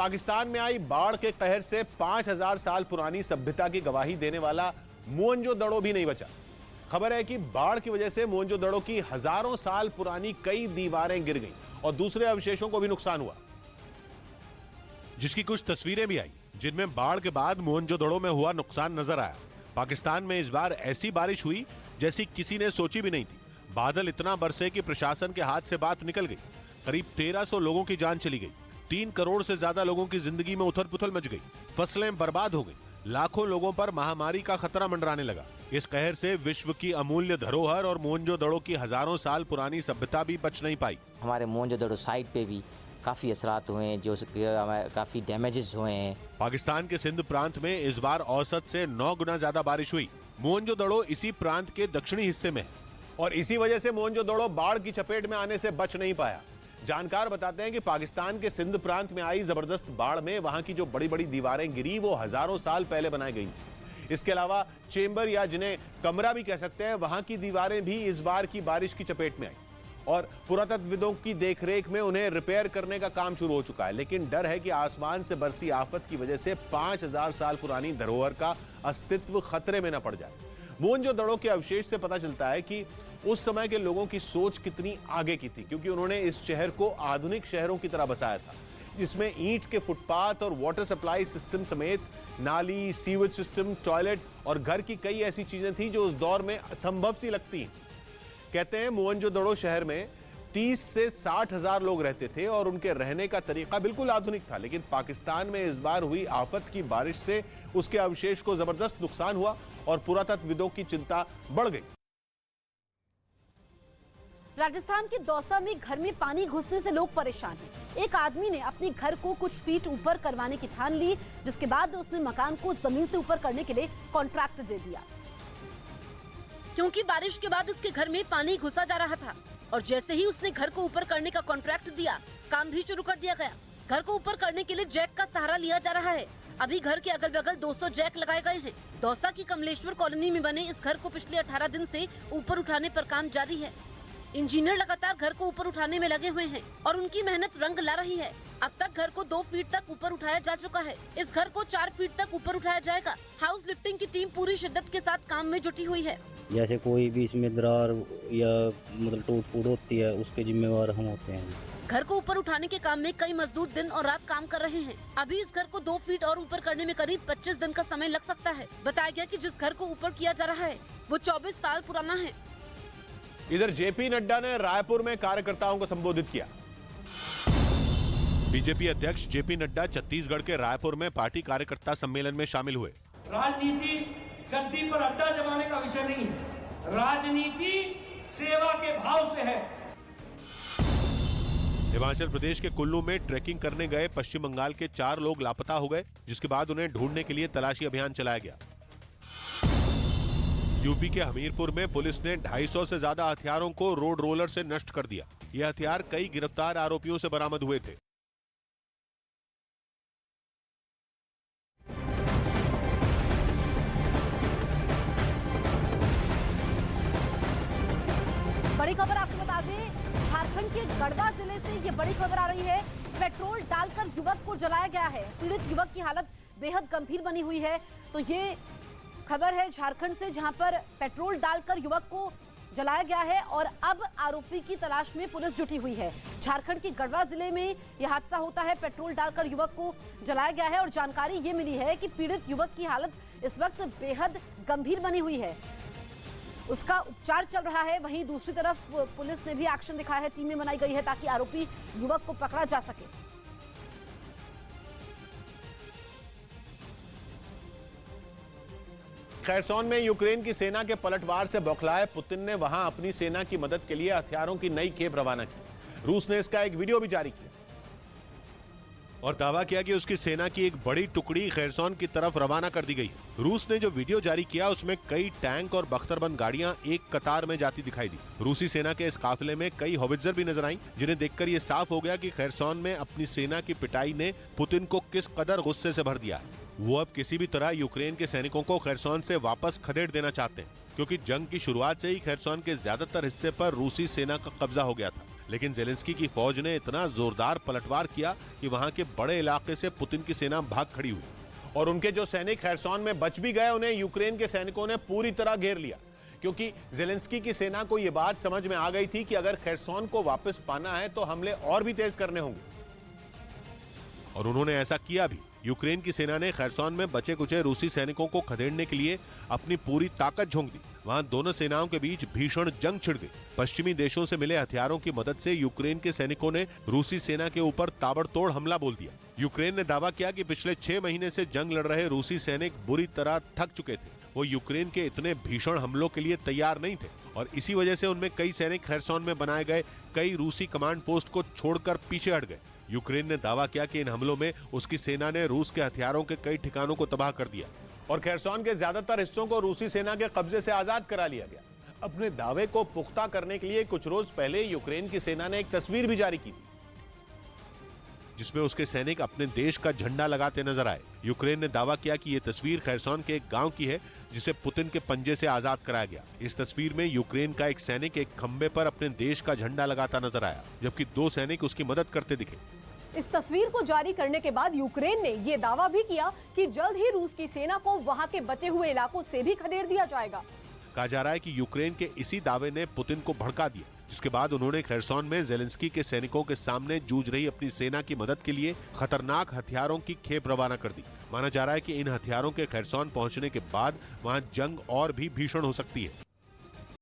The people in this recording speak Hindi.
पाकिस्तान में आई बाढ़ के कहर से 5000 साल पुरानी सभ्यता की गवाही देने वाला मोहनजोदड़ो भी नहीं बचा। खबर है कि बाढ़ की वजह से मोहनजोदड़ो की हजारों साल पुरानी कई दीवारें गिर गईं और दूसरे अवशेषों को भी नुकसान हुआ, जिसकी कुछ तस्वीरें भी आई जिनमें बाढ़ के बाद मोहनजोदड़ो में हुआ नुकसान नजर आया। पाकिस्तान में इस बार ऐसी बारिश हुई जैसी किसी ने सोची भी नहीं थी। बादल इतना बरसे कि प्रशासन के हाथ से बात निकल गई। करीब 1300 लोगों की जान चली गई। 3 करोड़ से ज्यादा लोगों की जिंदगी में उथल पुथल मच गई। फसलें बर्बाद हो गई। लाखों लोगों पर महामारी का खतरा मंडराने लगा। इस कहर से विश्व की अमूल्य धरोहर और मोहनजोदड़ो की हजारों साल पुरानी सभ्यता भी बच नहीं पाई। हमारे मोहनजोदड़ो साइट पे भी काफी असरात हुए हैं, जो काफी डैमेजेस हुए हैं। पाकिस्तान के सिंध प्रांत में इस बार औसत से 9 गुना ज्यादा बारिश हुई। मोहनजोदड़ो इसी प्रांत के दक्षिणी हिस्से में है और इसी वजह से मोहनजोदड़ो बाढ़ की चपेट में आने से बच नहीं पाया। जानकार बताते हैं कि पाकिस्तान के सिंध प्रांत में आई जबरदस्त बाढ़ में वहां की जो बड़ी बड़ी दीवारें गिरी वो हजारों साल पहले बनाई गई। इसके अलावा चेंबर या जिन्हें कमरा भी कह सकते हैं, वहां की दीवारें भी इस बार की बारिश की चपेट में आई और पुरातत्वविदों की देखरेख में उन्हें रिपेयर करने का काम शुरू हो चुका है। लेकिन डर है कि आसमान से बरसी आफत की वजह से 5000 साल पुरानी धरोहर का अस्तित्व खतरे में न पड़ जाए। मोहनजोदड़ो के अवशेष से पता चलता है कि उस समय के लोगों की सोच कितनी आगे की थी, क्योंकि उन्होंने इस शहर को आधुनिक शहरों की तरह बसाया था, जिसमें ईंट के फुटपाथ और वाटर सप्लाई सिस्टम समेत नाली, सीवेज सिस्टम, टॉयलेट और घर की कई ऐसी चीजें थी जो उस दौर में असंभव सी लगती हैं। कहते हैं मोहनजोदड़ो शहर में 30 से 60 हजार लोग रहते थे और उनके रहने का तरीका बिल्कुल आधुनिक था। लेकिन पाकिस्तान में इस बार हुई आफत की बारिश से उसके अवशेष को जबरदस्त नुकसान हुआ और पुरातत्वविदों की चिंता बढ़ गई। राजस्थान के दौसा में घर में पानी घुसने से लोग परेशान हैं। एक आदमी ने अपने घर को कुछ फीट ऊपर करवाने की ठान ली, जिसके बाद उसने मकान को जमीन से ऊपर करने के लिए कॉन्ट्रैक्ट दे दिया, क्योंकि बारिश के बाद उसके घर में पानी घुसा जा रहा था और जैसे ही उसने घर को ऊपर करने का कॉन्ट्रैक्ट दिया, काम भी शुरू कर दिया गया। घर को ऊपर करने के लिए जैक का सहारा लिया जा रहा है। अभी घर के अगल बगल 200 जैक लगाए गए हैं। दौसा की कमलेश्वर कॉलोनी में बने इस घर को पिछले 18 दिन से ऊपर उठाने पर काम जारी है। इंजीनियर लगातार घर को ऊपर उठाने में लगे हुए हैं और उनकी मेहनत रंग ला रही है। अब तक घर को 2 फीट तक ऊपर उठाया जा चुका है। इस घर को 4 फीट तक ऊपर उठाया जाएगा। हाउस लिफ्टिंग की टीम पूरी शिद्दत के साथ काम में जुटी हुई है। जैसे कोई भी इसमें दरार या मतलब टूट फूट होती है, उसके जिम्मेवार हम होते हैं। घर को ऊपर उठाने के काम में कई मजदूर दिन और रात काम कर रहे हैं। अभी इस घर को 2 फीट और ऊपर करने में करीब 25 दिन का समय लग सकता है। बताया गया कि जिस घर को ऊपर किया जा रहा है वो 24 साल पुराना है। इधर जेपी नड्डा ने रायपुर में कार्यकर्ताओं को संबोधित किया। बीजेपी अध्यक्ष जेपी नड्डा छत्तीसगढ़ के रायपुर में पार्टी कार्यकर्ता सम्मेलन में शामिल हुए। राजनीति गद्दी पर अड्डा जमाने का विषय नहीं है। राजनीति सेवा के भाव से है। हिमाचल प्रदेश के कुल्लू में ट्रैकिंग करने गए पश्चिम बंगाल के 4 लोग लापता हो गए, जिसके बाद उन्हें ढूंढने के लिए तलाशी अभियान चलाया गया। यूपी के हमीरपुर में पुलिस ने 250 से ज्यादा हथियारों को रोड रोलर से नष्ट कर दिया। ये हथियार कई गिरफ्तार आरोपियों से बरामद हुए थे। बड़ी खबर आपको बता दें, झारखंड के गढ़वा जिले से ये बड़ी खबर आ रही है। पेट्रोल डालकर युवक को जलाया गया है। पीड़ित युवक की हालत बेहद गंभीर बनी हुई है। तो ये खबर है झारखंड से, जहां पर पेट्रोल डालकर युवक को जलाया गया है और अब आरोपी की तलाश में पुलिस जुटी हुई है। झारखंड के गढ़वा जिले में यह हादसा होता है। पेट्रोल डालकर युवक को जलाया गया है और जानकारी ये मिली है कि पीड़ित युवक की हालत इस वक्त बेहद गंभीर बनी हुई है। उसका उपचार चल रहा है। वहीं दूसरी तरफ पुलिस ने भी एक्शन दिखाया है। टीमें बनाई गई है ताकि आरोपी युवक को पकड़ा जा सके। खैरसौन में यूक्रेन की सेना के पलटवार से बौखलाए पुतिन ने वहां अपनी सेना की मदद के लिए हथियारों की नई खेप रवाना की। रूस ने इसका एक वीडियो भी जारी किया और दावा किया कि उसकी सेना की एक बड़ी टुकड़ी खैरसौन की तरफ रवाना कर दी गई। रूस ने जो वीडियो जारी किया उसमें कई टैंक और बख्तरबंद गाड़ियां एक कतार में जाती दिखाई दी। रूसी सेना के इस काफिले में कई हॉवित्जर भी नजर आई, जिन्हें देखकर ये साफ हो गया कि खैरसौन में अपनी सेना की पिटाई ने पुतिन को किस कदर गुस्से से भर दिया है। वो अब किसी भी तरह यूक्रेन के सैनिकों को खैरसौन से वापस खदेड़ देना चाहते हैं, क्योंकि जंग की शुरुआत से ही खैरसौन के ज्यादातर हिस्से पर रूसी सेना का कब्जा हो गया था। लेकिन जेलेंस्की की फौज ने इतना जोरदार पलटवार किया कि वहां के बड़े इलाके से पुतिन की सेना भाग खड़ी हुई और उनके जो सैनिक खैरसोन में बच भी गए उन्हें यूक्रेन के सैनिकों ने पूरी तरह घेर लिया, क्योंकि जेलेंस्की की सेना को यह बात समझ में आ गई थी कि अगर खैरसोन को वापस पाना है तो हमले और भी तेज करने होंगे। और उन्होंने ऐसा किया भी। यूक्रेन की सेना ने खैरसोन में बचे कुचे रूसी सैनिकों को खदेड़ने के लिए अपनी पूरी ताकत झोंक दी। वहां दोनों सेनाओं के बीच भीषण जंग छिड़ गई। पश्चिमी देशों से मिले हथियारों की मदद से यूक्रेन के सैनिकों ने रूसी सेना के ऊपर ताबड़तोड़ हमला बोल दिया। यूक्रेन ने दावा किया कि पिछले 6 महीने से जंग लड़ रहे रूसी सैनिक बुरी तरह थक चुके थे। वो यूक्रेन के इतने भीषण हमलों के लिए तैयार नहीं थे और इसी वजह से उनमें कई सैनिक खैरसोन में बनाए गए कई रूसी कमांड पोस्ट को छोड़कर पीछे हट गए। यूक्रेन ने दावा किया कि इन हमलों में उसकी सेना ने रूस के हथियारों के कई ठिकानों को तबाह कर दिया और खैरसोन के ज्यादातर हिस्सों को रूसी सेना के कब्जे से आजाद करा लिया गया। अपने दावे को पुख्ता करने के लिए कुछ रोज पहले यूक्रेन की सेना ने एक तस्वीर भी जारी की थी, जिसमें उसके सैनिक अपने देश का झंडा लगाते नजर आए। यूक्रेन ने दावा किया कि यह तस्वीर खैरसोन के एक गांव की है जिसे पुतिन के पंजे से आजाद कराया गया। इस तस्वीर में यूक्रेन का एक सैनिक एक खंबे पर अपने देश का झंडा लगाता नजर आया, जबकि 2 सैनिक उसकी मदद करते दिखे। इस तस्वीर को जारी करने के बाद यूक्रेन ने ये दावा भी किया कि जल्द ही रूस की सेना को वहां के बचे हुए इलाकों से भी खदेड़ दिया जाएगा। कहा जा रहा है कि यूक्रेन के इसी दावे ने पुतिन को भड़का दिया, जिसके बाद उन्होंने खैरसोन में जेलेंस्की के सैनिकों के सामने जूझ रही अपनी सेना की मदद के लिए खतरनाक हथियारों की खेप रवाना कर दी। माना जा रहा है कि इन हथियारों के खैरसोन पहुंचने के बाद वहां जंग और भी भीषण हो सकती है।